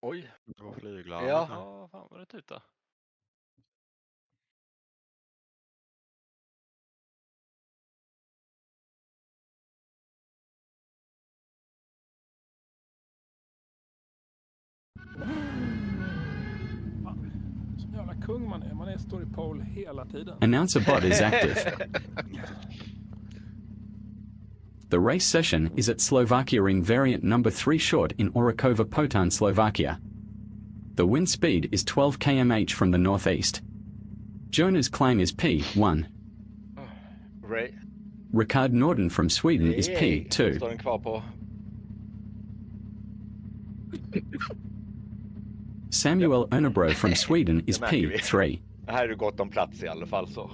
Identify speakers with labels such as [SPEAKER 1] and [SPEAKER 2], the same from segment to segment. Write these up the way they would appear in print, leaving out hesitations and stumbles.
[SPEAKER 1] Oj.
[SPEAKER 2] På flyglarmet.
[SPEAKER 1] Ja.
[SPEAKER 3] Ja, fan vad det tuta.
[SPEAKER 4] Så jävla kung man är. Man är står i pole hela tiden.
[SPEAKER 5] Announcer bot is active. The race session is at Slovakia Ring variant number 3 short in Orakova Potan, Slovakia. The wind speed is 12 km/h from the northeast. Jonah's claim is P1.
[SPEAKER 1] Ray.
[SPEAKER 5] Ricard Norden from Sweden is
[SPEAKER 1] Står
[SPEAKER 5] P2.
[SPEAKER 1] den kvar på?
[SPEAKER 5] Samuel Önebro from Sweden is
[SPEAKER 1] Det märker vi.
[SPEAKER 5] P3.
[SPEAKER 1] Här är det gott om plats i alla fall så.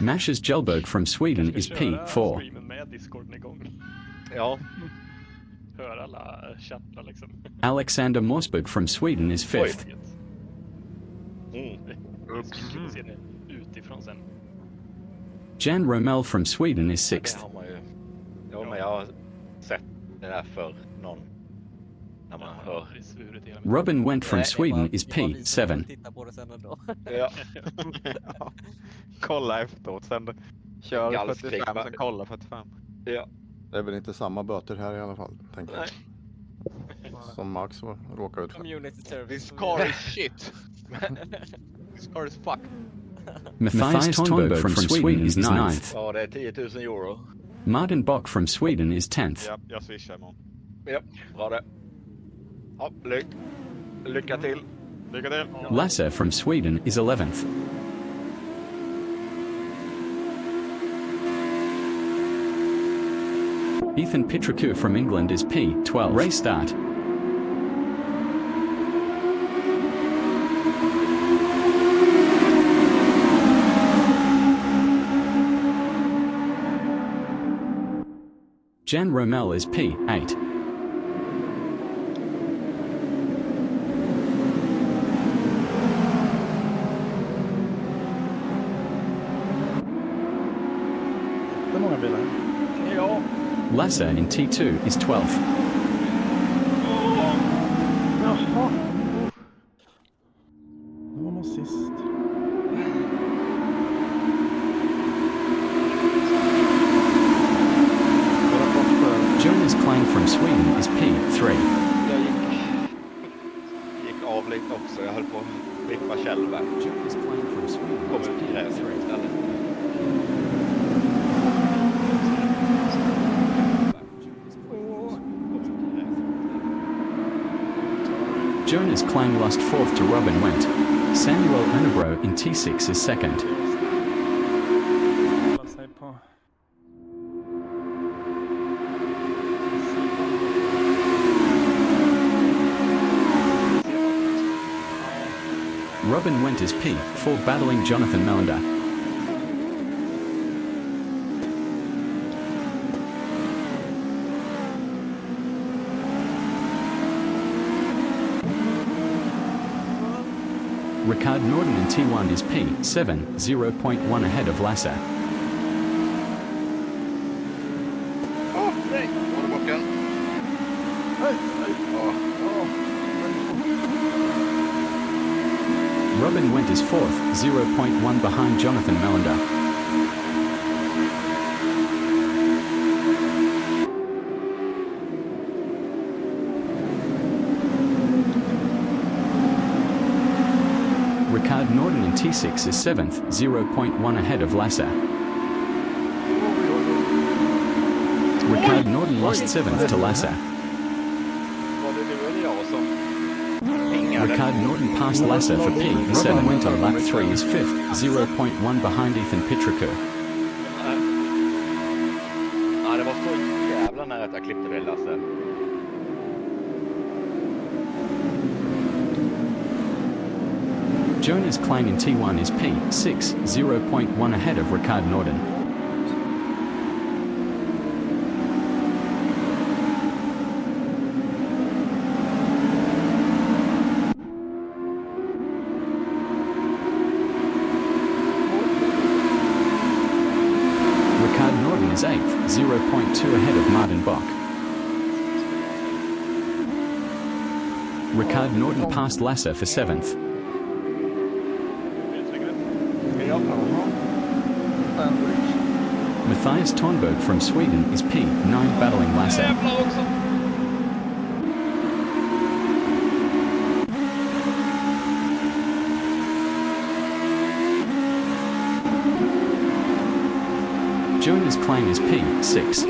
[SPEAKER 5] Mashes Jelberg from Sweden is P4.
[SPEAKER 3] Streamen med Discorden igång.
[SPEAKER 1] Ja.
[SPEAKER 3] Hör alla chattar liksom.
[SPEAKER 5] Alexander Morsberg from Sweden is 5th.
[SPEAKER 3] Kul att se det utifrån sen.
[SPEAKER 5] Jan Romel from Sweden is
[SPEAKER 1] Det
[SPEAKER 5] 6th.
[SPEAKER 1] har man ju. Ja, men jag har sett det där för någon. När man hör.
[SPEAKER 5] Robin Wendt from
[SPEAKER 6] Nej,
[SPEAKER 5] Sweden is
[SPEAKER 6] det var vi som
[SPEAKER 5] P7.
[SPEAKER 6] tittar på det sen ändå.
[SPEAKER 1] Ja.
[SPEAKER 2] Kolla efteråt sen. Kör
[SPEAKER 1] Gallskrik,
[SPEAKER 2] 45
[SPEAKER 1] va?
[SPEAKER 2] sen kolla 45.
[SPEAKER 1] Ja.
[SPEAKER 7] Det är väl inte samma böter här i alla fall, tänker jag. Som Max råkar ut för.
[SPEAKER 6] Community service.
[SPEAKER 2] This car is shit. This car is fuck.
[SPEAKER 5] Matthias Thornberg from Sweden is 9th.
[SPEAKER 1] Ja, det är 10 000 euro.
[SPEAKER 5] Martin Bock from Sweden is 10th.
[SPEAKER 2] Ja, jag swishar imorgon.
[SPEAKER 1] Ja, bra det. Ja, lycka till.
[SPEAKER 2] Lycka till.
[SPEAKER 5] Lasse from Sweden is 11th. Ethan Pitraku from England is P12. Race start. Jan Romel is P8.
[SPEAKER 4] Det är många bilar.
[SPEAKER 1] Ja.
[SPEAKER 5] Lasse in T2 is 12th.
[SPEAKER 4] Jaha. Det var nog sist.
[SPEAKER 5] Jonas Klein from Sweden is P3.
[SPEAKER 1] Jag gick av lite också. Jag höll på att vippa Kjellberg.
[SPEAKER 5] Jonas Klein from Sweden
[SPEAKER 1] Kom
[SPEAKER 5] is
[SPEAKER 1] ut i gräset
[SPEAKER 5] P3.
[SPEAKER 1] istället.
[SPEAKER 5] Jonas Klein lost 4th to Robin Wendt. Samuel Önebro in T6 is 2nd.
[SPEAKER 4] Hålla sig på.
[SPEAKER 5] Robin Wendt is P4 battling Jonathan Melander. Ricard Norden in T1 is P7, 0.1 ahead of Lasse.
[SPEAKER 1] Åh, nej! Var det borta?
[SPEAKER 5] Robin Wendt is 4th, 0.1 behind Jonathan Melander. Ricard Norden in T6 is 7th, 0.1 ahead of Lasse. Ricard Norden lost 7th to Lasse.
[SPEAKER 1] Var det du eller jag som pingade?
[SPEAKER 5] Ricard Norden passed Lasse for P7. Robin Wendt on lap 3 is 5th, 0.1 behind Ethan Pitraku.
[SPEAKER 1] Ja, det var så jävla nära att jag klippte det, Lasse.
[SPEAKER 5] Jonas Klein in T1 is P6, 0.1 ahead of Ricard Norden. Ricard Norden is 8th, 0.2 ahead of Martin Bock. Ricard Norton passed Lasser for 7th.
[SPEAKER 1] Ja.
[SPEAKER 7] Sandwich.
[SPEAKER 5] Matthias Tornberg from Sweden is P9 battling Lasser.
[SPEAKER 1] Jävlar också!
[SPEAKER 5] Jonas Klang is P6.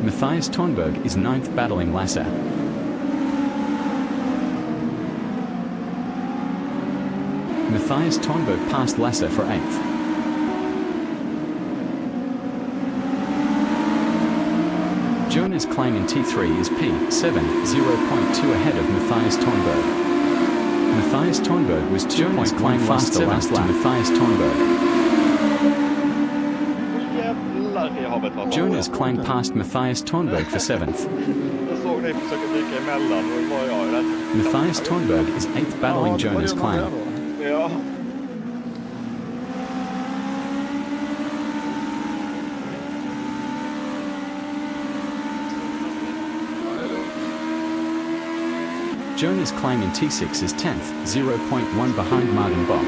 [SPEAKER 5] Matthias Tornberg is 9th battling Lasser. Matthias Tornberg passed Lasser for 8th. Jonas Klang in T3 is P7, 0.2 ahead of Matthias Tornberg. Matthias Tornberg was 2 Klang faster last lap. Matthias Tornberg.
[SPEAKER 1] Jävlar i havet vad
[SPEAKER 5] Jonas Klang passed Matthias Tornberg for 7th.
[SPEAKER 1] Jag såg dig försöka dyka emellan och var jag rätt.
[SPEAKER 5] Matthias Tornberg is 8th battling Jonas Klang.
[SPEAKER 1] Ja.
[SPEAKER 5] Jonas Klang in T6 is 10th, 0.1 behind Martin Bock.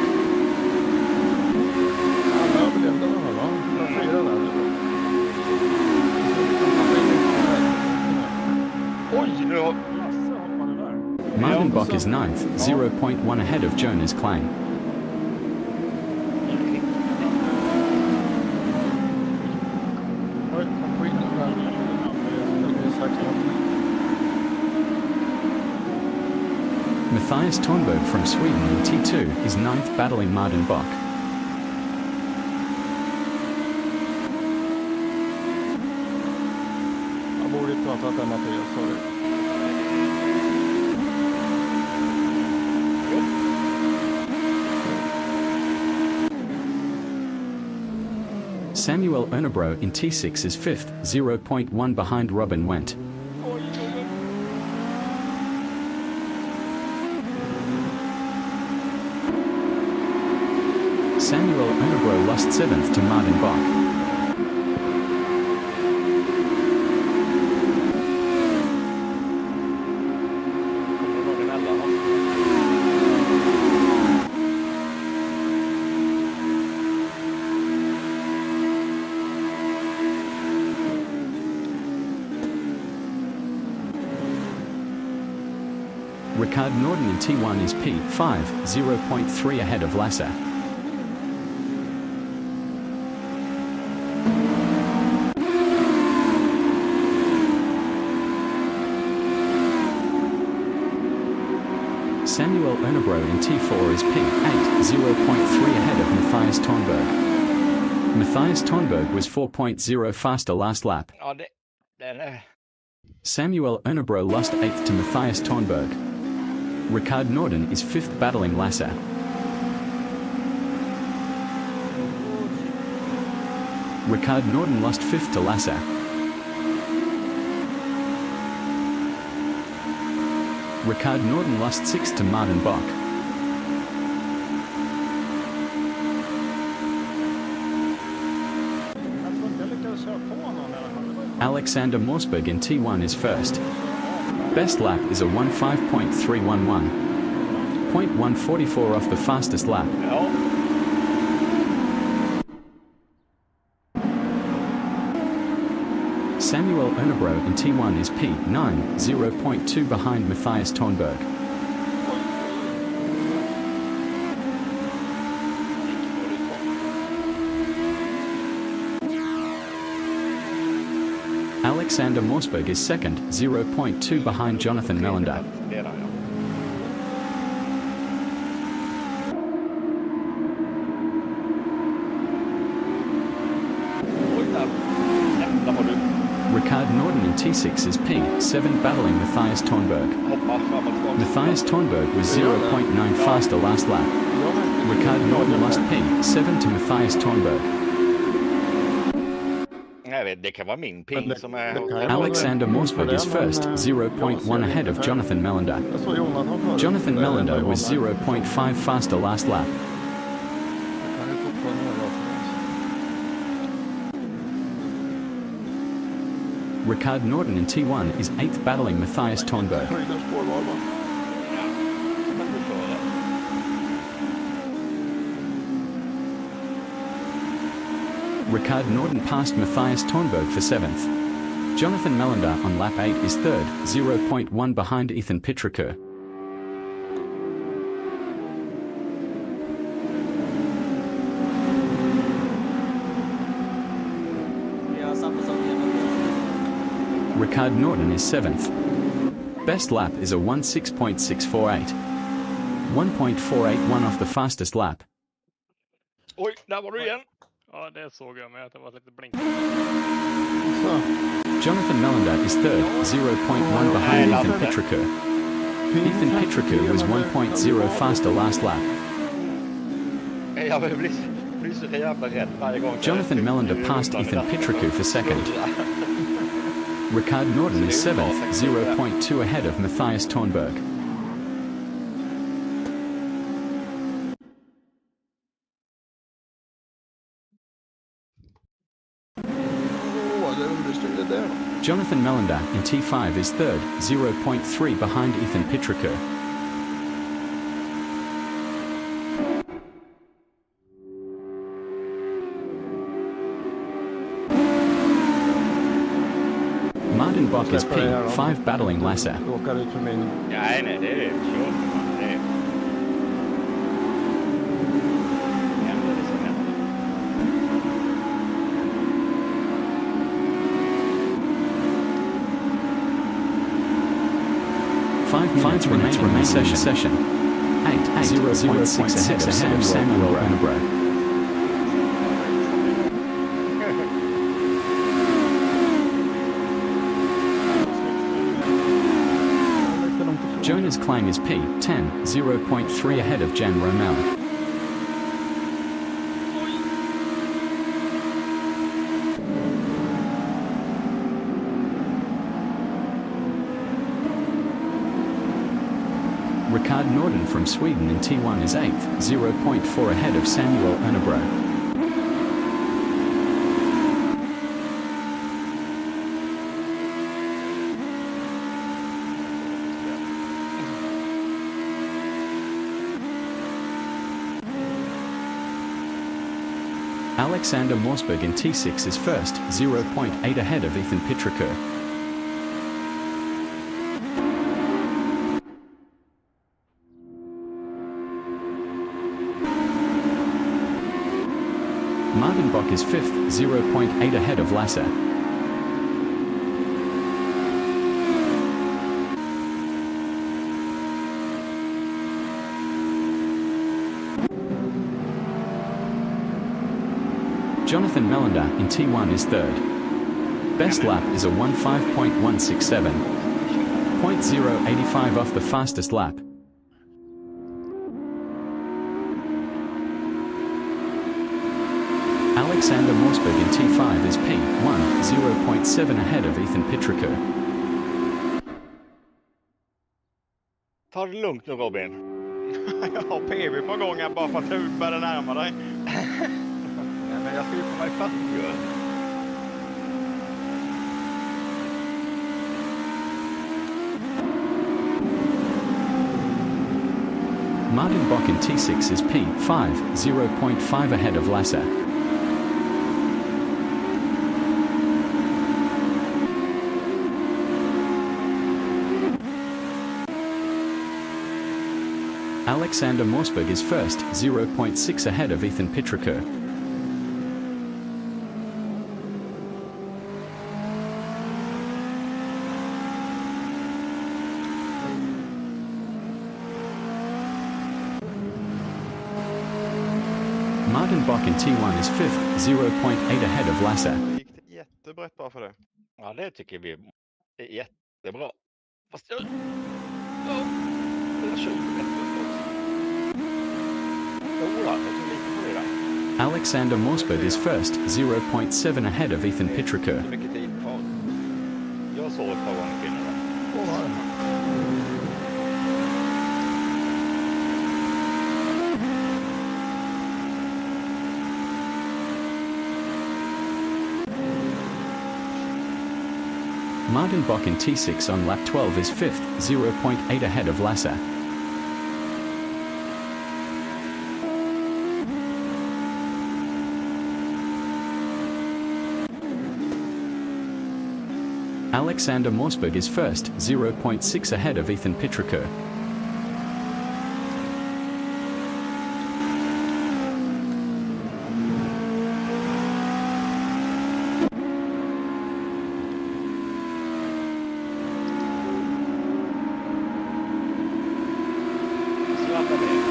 [SPEAKER 7] Alla överlevde med honom. De 4 där.
[SPEAKER 1] Oj, nu har...
[SPEAKER 4] Lasse hoppade där.
[SPEAKER 5] Martin Bock is 9th, 0.1 ahead of Jonas Klang.
[SPEAKER 7] Oj, kom på innan där. Det är sagt något.
[SPEAKER 5] Matthias Tornberg from Sweden in T2 is 9th battling Martin Bock.
[SPEAKER 7] Jag borde inte pratat där, Mattias, sorry.
[SPEAKER 5] Samuel Ernebro in T6 is 5th, 0.1 behind Robin Wendt. Samuel Ernebro lost 7th to Martin Bock. Ricard Norton in T1 is P5, 0.3 ahead of Lasser. Samuel Ernebro in T4 is P8, 0.3 ahead of Matthias Tornberg. Matthias Tornberg was 4.0 faster last lap.
[SPEAKER 1] Ja, den är...
[SPEAKER 5] Samuel Ernebro lost 8th to Matthias Tornberg. Ricard Norton is 5th battling Lasser. Ricard Norton lost 5th to Lasser. Ricard Norton lost 6th to Martin Bock.
[SPEAKER 4] Jag tror inte jag lyckades köra på någon i alla fall. Det var ju
[SPEAKER 5] Alexander Morsberg in T1 is first. Best lap is a 1:5.311. 0.144 off the fastest lap.
[SPEAKER 1] Ja.
[SPEAKER 5] Samuel Ernebro in T1 is P9, 0.2 behind Matthias Tornberg. Alexander Morsberg is second, 0.2 behind Jonathan Melander.
[SPEAKER 1] Redan, ja. Oj, där. Jävlar vad du
[SPEAKER 5] Ricard Norton in T6 is P7 battling Matthias Tornberg.
[SPEAKER 1] hoppar fram och tillbaka.
[SPEAKER 5] Matthias Tornberg was 0.9 faster last lap. Ricard Norton lost P7 to Matthias Tornberg.
[SPEAKER 1] Nej, jag vet, det kan vara min ping
[SPEAKER 7] det-
[SPEAKER 1] som är...
[SPEAKER 7] det kan ju vara
[SPEAKER 5] Alexander Morsberg is first, 0.1 ahead of Jonathan Melander.
[SPEAKER 7] Jag såg Jonathan förut.
[SPEAKER 5] Jonathan
[SPEAKER 7] Det är
[SPEAKER 5] Melander
[SPEAKER 7] enda
[SPEAKER 5] was
[SPEAKER 7] gången.
[SPEAKER 5] 0.5 faster last lap.
[SPEAKER 7] Det kan ju fortfarande vara bra för oss.
[SPEAKER 5] Ricard Norton in T1 is 8th battling Matthias Tornberg.
[SPEAKER 7] Höjder spårval, va?
[SPEAKER 5] Ricard Norton passed Matthias Tornberg for 7th. Jonathan Melander on lap 8 is 3rd, 0.1 behind Ethan Pitriker. Ricard Norton is 7th. Best lap is a 16.648. 1.481 off the fastest lap.
[SPEAKER 1] Oj, där var du igen.
[SPEAKER 3] Ja, det såg jag med att det var lite blink.
[SPEAKER 7] Så.
[SPEAKER 5] Jonathan Melander is 3rd, 0.1 behind Ethan Pitriker. Ethan Pitriker was 1.0 faster last lap.
[SPEAKER 1] Jag blir så jävla rädd varje gång.
[SPEAKER 5] Jonathan Melander passed Ethan Pitriker for 2nd. Ricard Norton is 7th, 0.2 ahead of Matthias Tornberg.
[SPEAKER 7] Det understryker det då.
[SPEAKER 5] Jonathan Melander in T5 is 3rd, 0.3 behind Ethan Pitriker. Martin Bock is P5 battling Lasse.
[SPEAKER 7] Råkar ut för min...
[SPEAKER 1] Nej, det är det. Kör. Det är... Händer det som händer.
[SPEAKER 5] Five remain session. 8, 0.6 ahead of Samuel Annabro. Jonas Klang is P10, 0.3 ahead of Jan Romel. Ricard Norton from Sweden in T1 is 8th, 0.4 ahead of Samuel Annabro. Alexander Morsberg in T6 is first, 0.8 ahead of Ethan Pitriker. Martin Bock is 5th, 0.8 ahead of Lasse. Jonathan Melander in T1 is 3rd. Best lap is a 15.167. 0.085 off the fastest lap. Alexander Morsberg in T5 is P1, 0.7 ahead of Ethan Pitriker.
[SPEAKER 1] Ta det lugnt nu, Robin.
[SPEAKER 2] Jag har PV på gång här bara för att du börjar närma dig.
[SPEAKER 1] Nej, men jag ska ju komma ifatt ju.
[SPEAKER 5] Martin Bock in T6 is P5, 0.5 ahead of Lasse. Alexander Morsberg is first, 0.6 ahead of Ethan Pitriker. Martin Bock in T1 is 5th, 0.8 ahead of Lasse.
[SPEAKER 2] Det gick jättebrett bara för det.
[SPEAKER 1] Ja, det tycker vi är jättebra. Fast jag kör ju bättre också. Jag tog lite på det där.
[SPEAKER 5] Alexander Morsberg is first, 0.7 ahead of Ethan Petrikur.
[SPEAKER 1] Hur mycket tid kvar? Jag såg ett par gånger skillnaden.
[SPEAKER 7] Åh, vad är det?
[SPEAKER 5] Martin Bock in T6 on lap 12 is fifth, 0.8 ahead of Lasse. Alexander Morsberg is first, 0.6 ahead of Ethan Petrikur.
[SPEAKER 1] Sladda ner.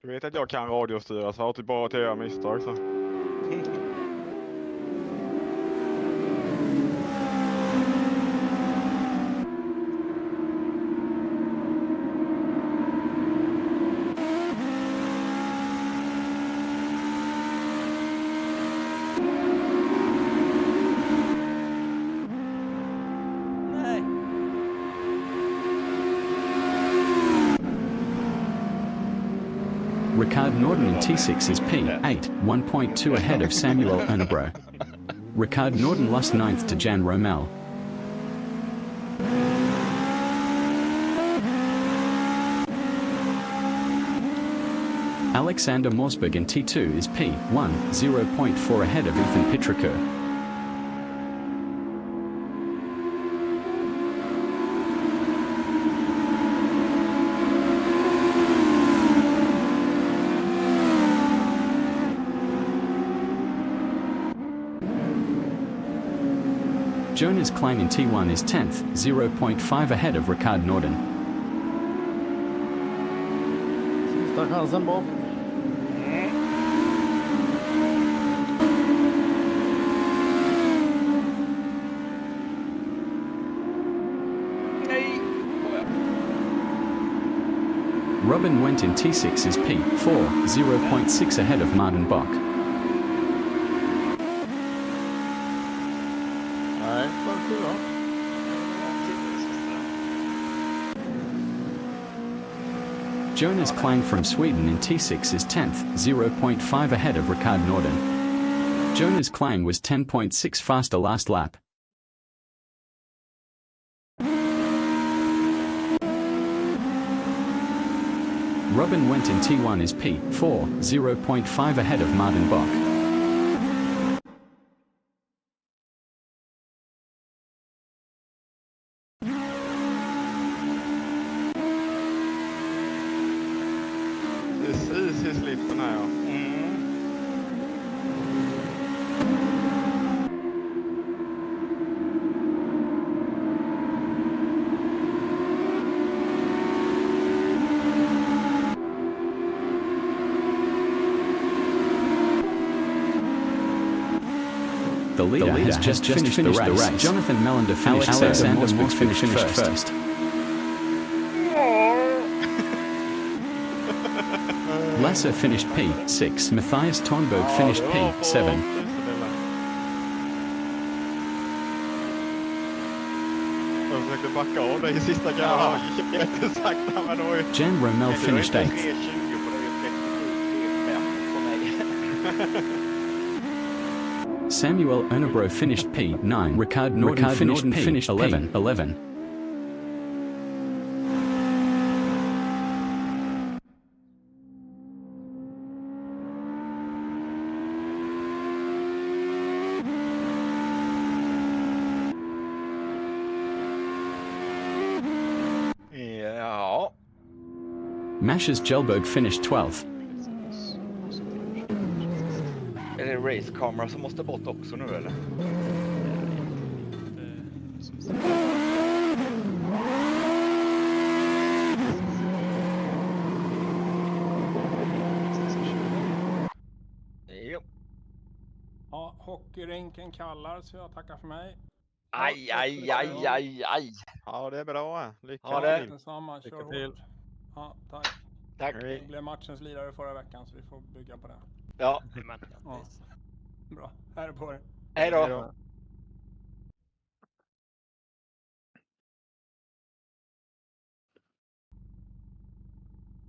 [SPEAKER 2] Du vet att jag kan radiostyra så har jag typ bara att jag gör misstag så.
[SPEAKER 1] Nej.
[SPEAKER 5] Ricard Norden in T6 is P8, 1.2 ahead of Samuel Ernebro. Ricard Norden lost 9th to Jan Romel. Alexander Morsberg in T2 is P1, 0.4 ahead of Ethan Petrikur. Jonas Klein in T1 is 10th, 0.5 ahead of Ricard Norden.
[SPEAKER 7] Sista chansen bak.
[SPEAKER 1] Nej.
[SPEAKER 5] Robin Wendt in T6 is P4, 0.6 ahead of Martin Bock.
[SPEAKER 7] Nej, bara fyra.
[SPEAKER 5] Jonas Klein from Sweden in T6 is 10th, 0.5 ahead of Ricard Norden. Jonas Klein was 10.6 faster last lap. Robin Wendt in T1 is P4, 0.5 ahead of Martin Bock.
[SPEAKER 2] Precis i slipten här ja.
[SPEAKER 5] The leader has just finished the race. Jonathan Melander finished Alexander Morsberg finished first. Lasse finished P6. Matthias Tornberg finished P7.
[SPEAKER 2] Jag försökte backa av dig i sista karriären. Gick jättesakta men då
[SPEAKER 5] Jan Romel finished 8th.
[SPEAKER 1] 3.20 på dig och 37.5 på mig.
[SPEAKER 5] Samuel Ernebro finished P9. Ricard Norden finished P11.
[SPEAKER 1] Ja.
[SPEAKER 5] Mashes Jelberg finished 12th.
[SPEAKER 1] Är det racekamera som måste bort också nu eller? Jo.
[SPEAKER 4] Ja, hockeyrinken kallar så jag tackar för mig.
[SPEAKER 1] Aj.
[SPEAKER 2] Ja, det är bra. Lycka
[SPEAKER 1] Ja, det-
[SPEAKER 2] till.
[SPEAKER 4] Detsamma, kör
[SPEAKER 2] Lycka till.
[SPEAKER 4] hårt. Ja, tack.
[SPEAKER 1] Tack.
[SPEAKER 4] Det blev matchens lirare förra veckan så vi får bygga på det.
[SPEAKER 1] Ja,
[SPEAKER 3] Jajamän.
[SPEAKER 4] Ja. Bra, här är på er.
[SPEAKER 1] hej
[SPEAKER 2] Hej
[SPEAKER 1] då.
[SPEAKER 2] då.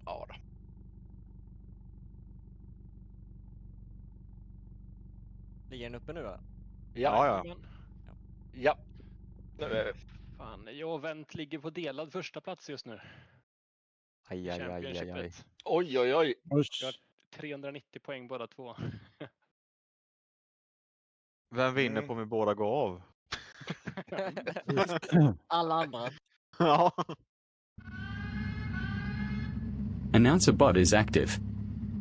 [SPEAKER 1] Ja då.
[SPEAKER 6] Ligger den uppe nu då?
[SPEAKER 2] Ja.
[SPEAKER 3] Jajamän.
[SPEAKER 1] Ja.
[SPEAKER 3] Fan, jag och Vänt ligger på delad första plats just nu.
[SPEAKER 6] Aj.
[SPEAKER 3] Championshipet.
[SPEAKER 1] Oj.
[SPEAKER 3] Vi har 390 poäng båda två.
[SPEAKER 2] Vem vinner på mig båda går av?
[SPEAKER 6] Alla andra.
[SPEAKER 2] Ja.
[SPEAKER 5] Announcer bot is active.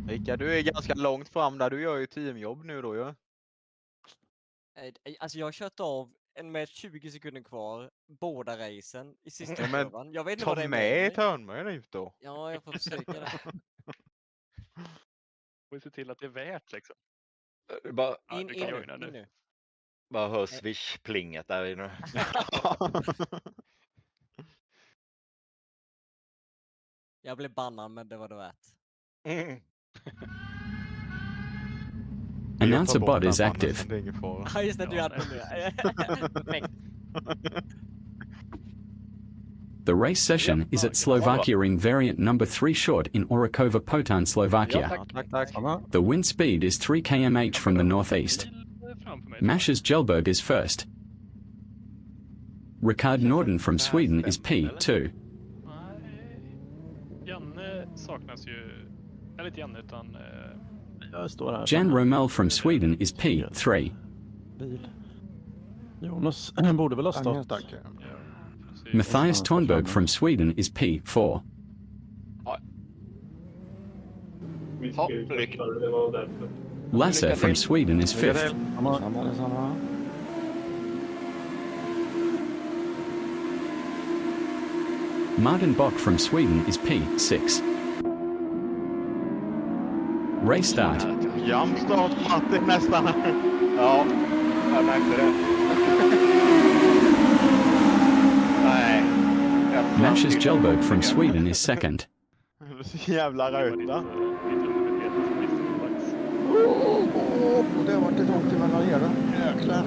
[SPEAKER 2] Rickard, du är ganska långt fram där. Du gör ju teamjobb nu då ju.
[SPEAKER 6] Alltså jag har kört av med 20 sekunder kvar. Båda racen i sista
[SPEAKER 2] Ja, men
[SPEAKER 6] kurvan. Jag vet inte
[SPEAKER 2] Ta
[SPEAKER 6] vad det är
[SPEAKER 2] med
[SPEAKER 6] mig.
[SPEAKER 2] ett hörnmöjl ut då.
[SPEAKER 6] Ja, jag får försöka det.
[SPEAKER 3] Får se till att det är värt liksom.
[SPEAKER 1] Bara,
[SPEAKER 3] Ja,
[SPEAKER 6] In
[SPEAKER 3] du kan
[SPEAKER 6] nu.
[SPEAKER 3] joina nu.
[SPEAKER 6] In nu.
[SPEAKER 1] bara hör swish-plinget där inne.
[SPEAKER 6] Jag blev bannad, men det var det värt.
[SPEAKER 1] Mm.
[SPEAKER 5] Announcer
[SPEAKER 2] Jag tar bort
[SPEAKER 5] bot is
[SPEAKER 2] den mannen,
[SPEAKER 5] active.
[SPEAKER 2] så det är ingen fara.
[SPEAKER 6] Ja, just det, du
[SPEAKER 3] Ja,
[SPEAKER 6] hade den nu. Perfekt.
[SPEAKER 5] The race session is at Slovakia ring variant number 3 short in Orakova Potan, Slovakia.
[SPEAKER 1] Ja,
[SPEAKER 2] Tack.
[SPEAKER 5] The wind speed is 3 km/h from the northeast.
[SPEAKER 3] Framför mig.
[SPEAKER 5] Mashers Jelberg is first. Ricard Norden from Sweden is P2.
[SPEAKER 3] Nej. Janne saknas ju. Eller inte Janne utan...
[SPEAKER 8] Jag står här.
[SPEAKER 5] Jan Romel from Sweden is P3.
[SPEAKER 8] Bil. Jonas borde väl ha stått.
[SPEAKER 7] Tack.
[SPEAKER 5] Matthias Tornberg from Sweden is P4.
[SPEAKER 1] Ja, lycka.
[SPEAKER 5] Lasse from Sweden is
[SPEAKER 2] Lycka
[SPEAKER 5] 5th.
[SPEAKER 2] till.
[SPEAKER 7] Samma.
[SPEAKER 5] Martin Bock from Sweden is P6. Race start.
[SPEAKER 2] Jam start Martin nästan.
[SPEAKER 1] Ja, jag märkte det. Nej.
[SPEAKER 5] Mashers Jelberg from Sweden is second.
[SPEAKER 2] Så jävla röta.
[SPEAKER 7] Och det var inte trångt mellan er då. Jäklar.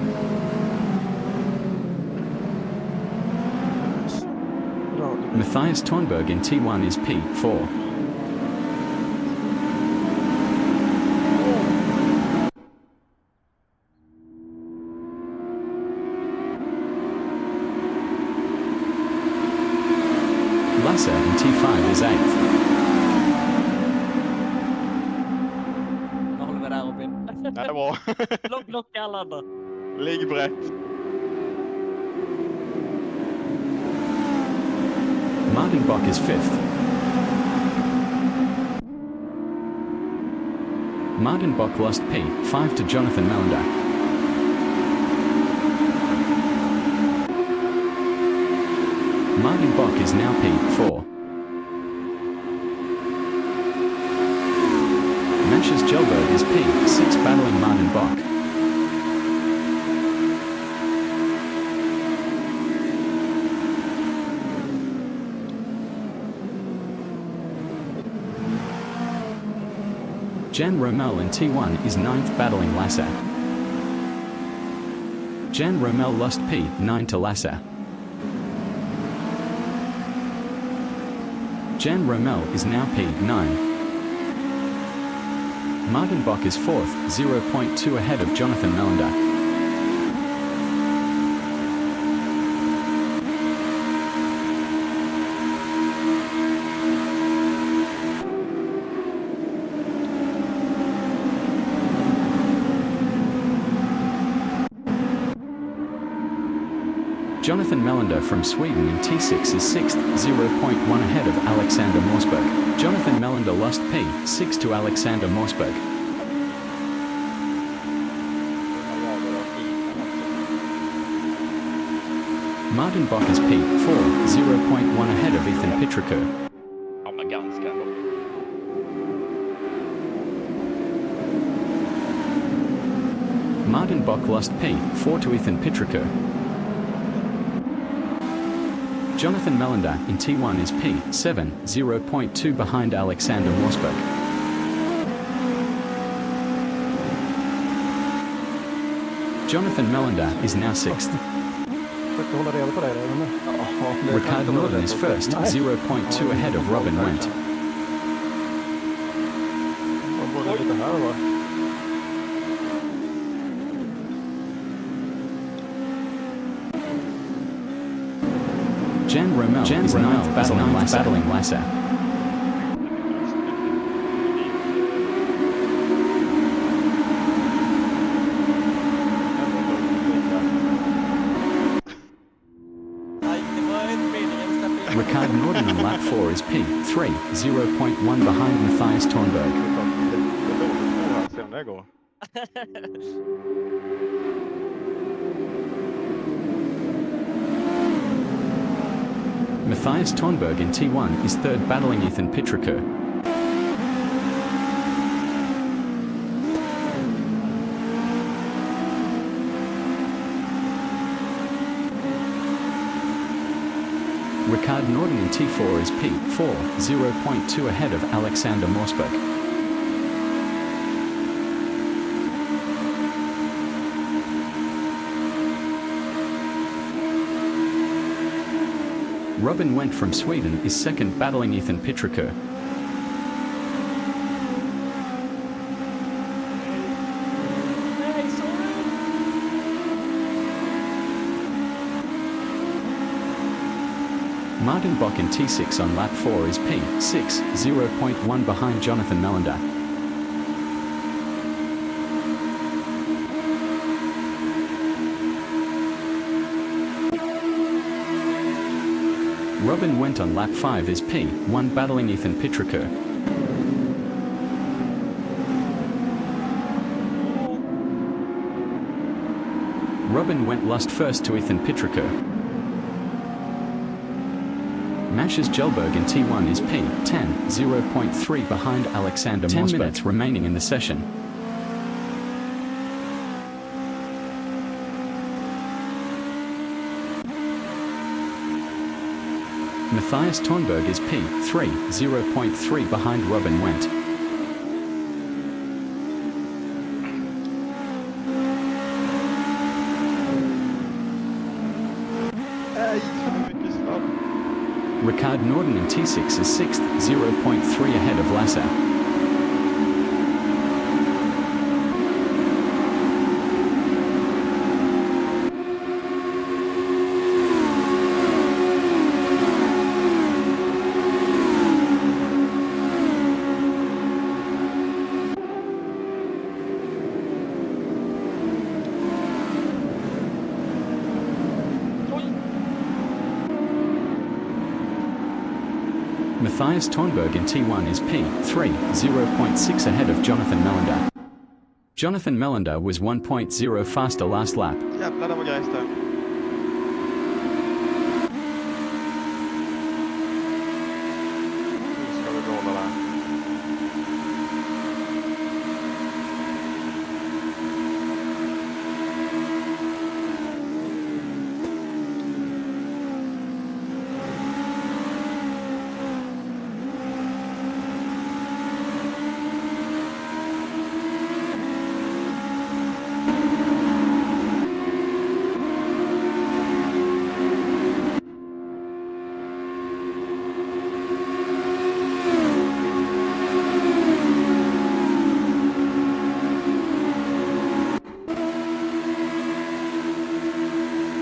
[SPEAKER 5] Matthias Tornberg in T1 is P4. Lasse in T5 is 8th.
[SPEAKER 6] Vad håller vi där, Robin?
[SPEAKER 2] Det är bra.
[SPEAKER 6] Locka alla andra.
[SPEAKER 2] Ligg brett.
[SPEAKER 5] Martin Bock is 5th. Martin Bock lost P5 to Jonathan Melander. Martin Bock is now P4. Mashers Jelberg is P6 battling Martin Bock. Jan Romel in T1 is 9th battling Lasse. Jan Romel lost P9 to Lasse. Jan Romel is now P9. Martin Bock is 4th, 0.2 ahead of Jonathan Melander. Jonathan Melander from Sweden in T6 is 6th, 0.1 ahead of Alexander Morsberg. Jonathan Melander lost P6 to Alexander Morsberg. Martin Bock is P4, 0.1 ahead of Ethan Pitrikou.
[SPEAKER 1] Ja, men ganska ändå.
[SPEAKER 5] Martin Bock lost P4 to Ethan Pitrikou. Jonathan Melander in T1 is P7, 0.2 behind Alexander Morsberg. Jonathan Melander is now 6th.
[SPEAKER 8] Försökte hålla reda på det där, men...
[SPEAKER 5] Ricard Norden is first, 0.2 ahead of Robin Wendt.
[SPEAKER 8] De borde lite här, va?
[SPEAKER 5] Jan Romel is 9th, battling Lasser.
[SPEAKER 6] Nej, det var inte meningen. Släpp in.
[SPEAKER 5] Ricard Norden on lap 4 is P3, 0.1 behind Matthias Tornberg.
[SPEAKER 2] Det är dåligt på här, se om det går.
[SPEAKER 5] Matthias Tornberg in T1 is 3rd, battling Ethan Pitriker. Ricard Norden in T4 is P4, 0.2 ahead of Alexander Morsberg. Robin Wendt from Sweden is 2nd, battling Ethan Pitriker.
[SPEAKER 6] Nej, sorry.
[SPEAKER 5] Martin Bock in T6 on lap 4 is P6, 0.1 behind Jonathan Melander. Robin Wendt on lap 5 is P1, battling Ethan Pitriker. Robin Wendt lost first to Ethan Pitriker. Mash's Jelberg in T1 is P10, 0.3 behind Alexander Morsberg. 10 minutes remaining in the session. Matthias Tornberg is P3, 0.3 behind Robin Wendt. Ricard Norden in T6 is 6th, 0.3 ahead of Lasser. Matthias Tornberg in T1 is P3, 0.6 ahead of Jonathan Melander. Jonathan Melander was 1.0 faster last lap.
[SPEAKER 2] Jävlar, det var grejs där. Nu ska vi behålla det här.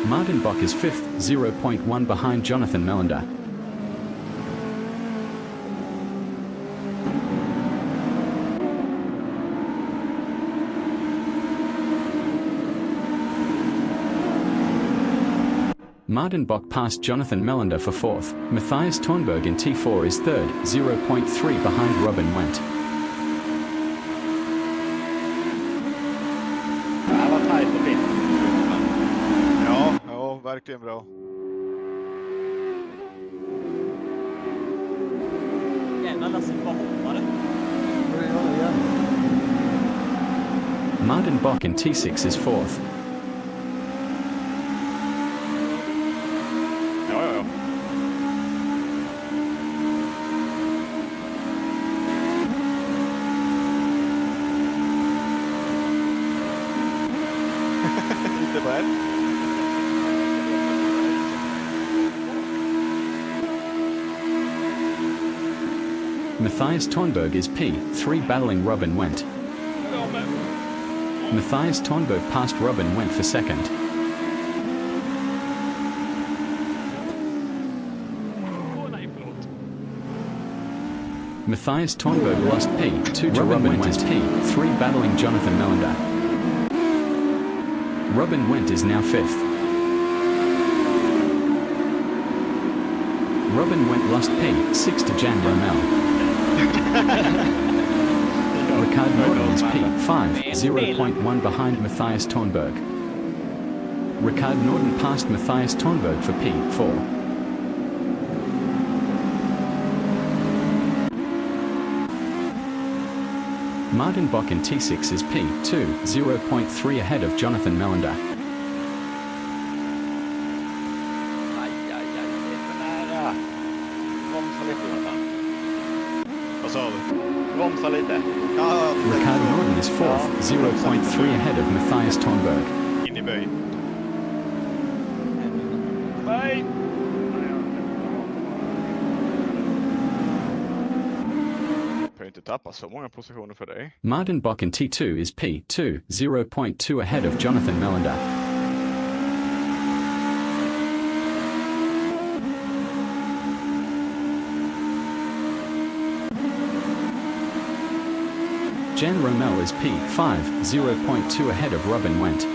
[SPEAKER 5] Martin Bock is 5th, 0.1 behind Jonathan Melander. Martin Bock passed Jonathan Melander for 4th. Matthias Tornberg in T4 is 3rd, 0.3 behind Robin Wendt.
[SPEAKER 1] Det var tajt och fint.
[SPEAKER 2] Ja, verkligen bra.
[SPEAKER 6] Jävlar, Lasse, vad hoppade.
[SPEAKER 5] Martin Bock in T6 is 4th.
[SPEAKER 2] Ja.
[SPEAKER 5] Matthias Tornberg is P3 battling Robin Wendt. Matthias Tornberg passed Robin Wendt for second.
[SPEAKER 3] Nej, förlåt.
[SPEAKER 5] Matthias Tornberg lost P2 to Robin Wendt is P3 battling Jonathan Melander. Robin Wendt is now fifth. Robin Wendt lost P6 to Jan Romell. Ricard Norden is P5, 0.1 behind Matthias Tornberg. Ricard Norden passed Matthias Tornberg for P4. Martin Bock in T6 is P2, 0.3 ahead of Jonathan Melander.
[SPEAKER 1] Aj, det är för nära. Bromsa lite, Jonathan.
[SPEAKER 2] Vad sa du?
[SPEAKER 1] Bromsa lite.
[SPEAKER 2] Ja,
[SPEAKER 5] Ricard Norden is fourth, 0.3 ahead of Matthias Tornberg.
[SPEAKER 2] in i böj.
[SPEAKER 1] Nej!
[SPEAKER 2] Jag får inte tappa så många positioner för dig.
[SPEAKER 5] Martin Bock in T2 is P2, 0.2 ahead of Jonathan Melander. Jan Romell is P5, 0.2 ahead of Robin Wendt.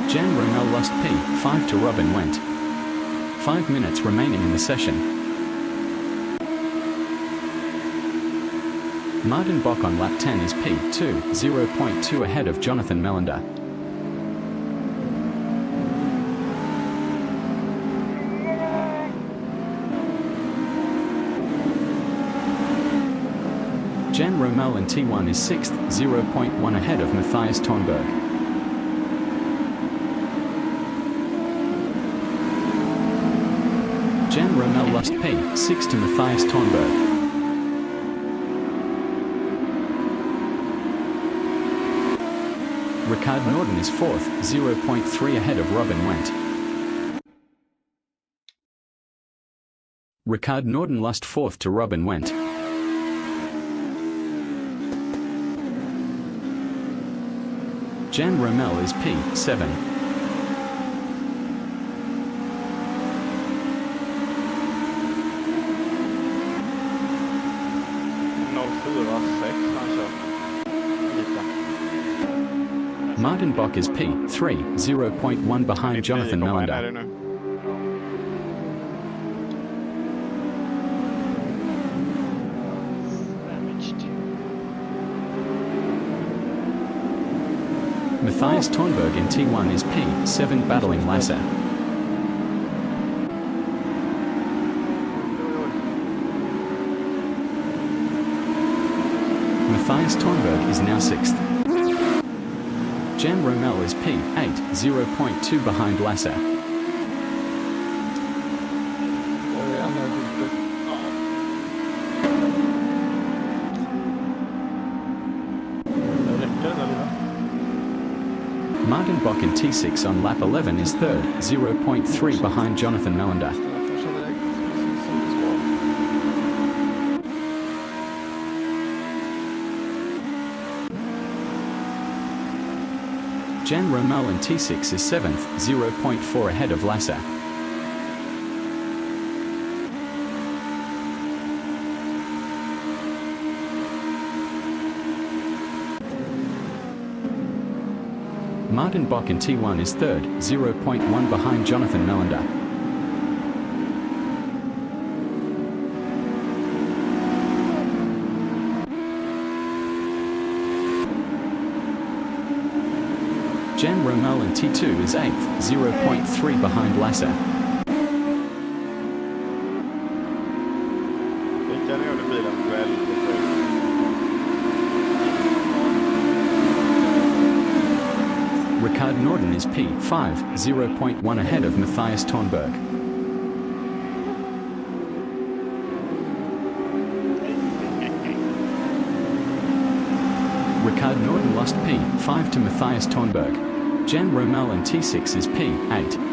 [SPEAKER 5] Jan Romell lost P5 to Robin Wendt. 5 minutes remaining in the session. Martin Bock on lap 10 is P2, 0.2 ahead of Jonathan Melander. Jan Romell in T1 is 6th, 0.1 ahead of Matthias Tornberg. Jan Romell lost P6 to Matthias Tornberg. Ricard Norden is 4th, 0.3 ahead of Robin Wendt. Ricard Norden lost 4th to Robin Wendt. Jan Romell is P7. Martin Bock is P3, 0.1 behind Jonathan Melander. Matthias Tornberg in T1 is P7 battling Lasser. Matthias Tornberg is now 6th. Jan Romell is P8, 0.2 behind Lasser. Martin Bock in T6 on lap 11 is 3rd, 0.3 behind Jonathan Melander. Jan Romell in T6 is 7th, 0.4 ahead of Lasser. Martin Bock in T1 is 3rd, 0.1 behind Jonathan Melander. Jan Romell in T2 is 8th, 0.3 behind Lasser. Ricard Norden Norden is P5, 0.1 ahead of Matthias Thornberg. Ricard Norden lost P5 to Matthias Thornberg. Jan Romel in T6 is P8.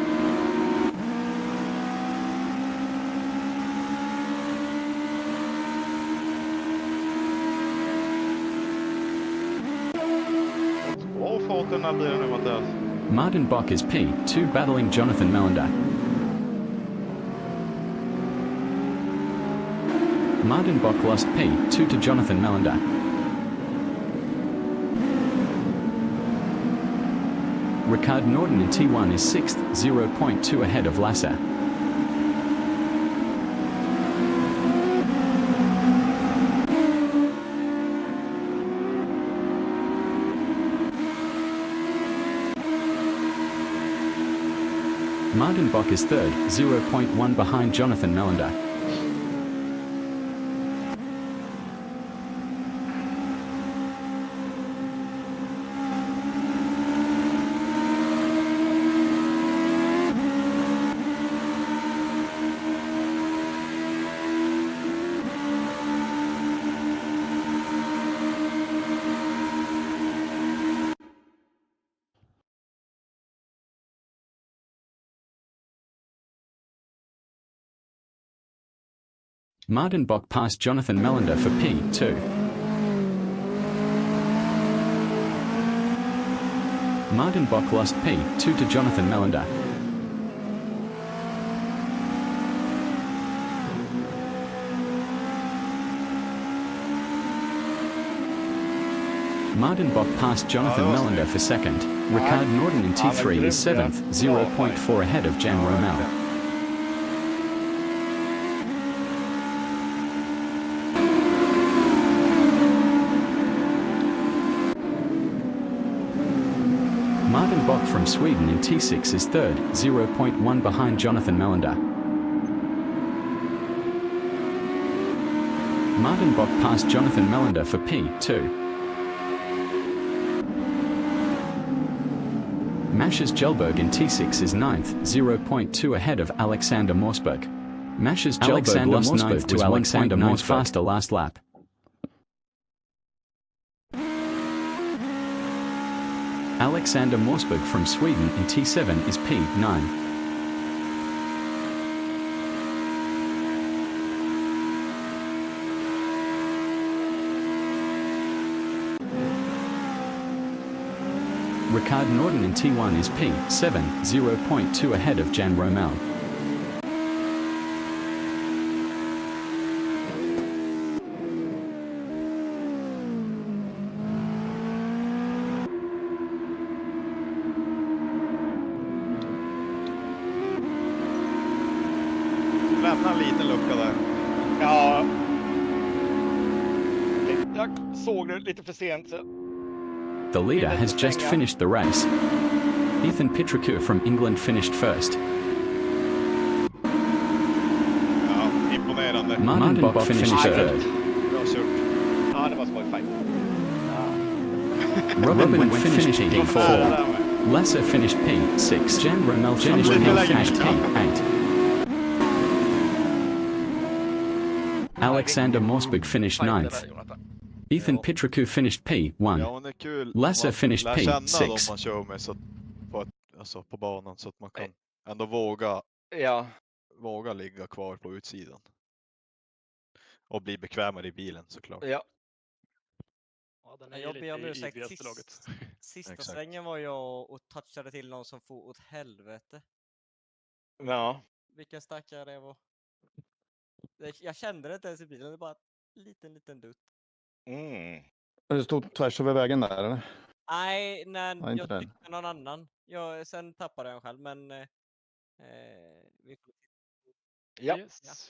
[SPEAKER 5] Martin Bock is P2 battling Jonathan Melander. Martin Bock lost P2 to Jonathan Melander. Ricard Norden in T1 is 6th, 0.2 ahead of Lasser. Martin Bock is 3rd, 0.1 behind Jonathan Melander. Martin Bock passed Jonathan Melander for P2. Martin Bock lost P2 to Jonathan Melander. Martin Bock passed Jonathan Melander for 2nd. Ricard Norden in T3 is 7th, 0.4 ahead of Jan Romel. Martin Bock from Sweden in T6 is 3rd, 0.1 behind Jonathan Melander. Martin Bock passed Jonathan Melander for P2. Matthias Jelberg in T6 is 9th, 0.2 ahead of Alexander Morsberg. Matthias Jelberg lost 9th to Alexander Morsberg faster last lap. Alexander Morsberg from Sweden in T7 is P9. Ricard Norden in T1 is P7, 0.2 ahead of Jan Romel.
[SPEAKER 2] Lämna en liten lucka där.
[SPEAKER 1] Ja. Jag såg det lite för sent.
[SPEAKER 5] The leader has just finished the race. Ethan Pitrikou from England finished first.
[SPEAKER 2] Ja, imponerande.
[SPEAKER 5] Martin Bock finished third.
[SPEAKER 2] Bra kört.
[SPEAKER 1] Ja, det var skoj fight.
[SPEAKER 5] Robin Wynn finished P4. Lasser finished P6. Jan Romel finished P8. Alexander Morsberg finished 9th. Ethan Pitrikou finished P1.
[SPEAKER 2] Ja, det är kul.
[SPEAKER 5] Lasser finished
[SPEAKER 2] Lär känna
[SPEAKER 5] P6.
[SPEAKER 2] dem man kör med så på banan så att man kan ändå våga ligga kvar på utsidan. Och bli bekvämare i bilen såklart.
[SPEAKER 1] Ja.
[SPEAKER 3] Ja, den är ju
[SPEAKER 6] Jag ber om
[SPEAKER 3] lite
[SPEAKER 6] ursäkt.
[SPEAKER 3] ivrigaste laget.
[SPEAKER 6] Sista
[SPEAKER 2] Exakt.
[SPEAKER 6] svängen var jag och touchade till någon som får åt helvete.
[SPEAKER 1] Ja.
[SPEAKER 6] Vilken stackare det var. Jag kände det inte ens i bilen, det var bara liten dutt.
[SPEAKER 1] Mm.
[SPEAKER 7] Du stod tvärs över vägen där eller?
[SPEAKER 6] Nej,
[SPEAKER 7] inte
[SPEAKER 6] jag
[SPEAKER 7] den.
[SPEAKER 6] tyckte någon annan. Sen tappade jag själv, men... vi får...
[SPEAKER 1] Ja.
[SPEAKER 3] Yes.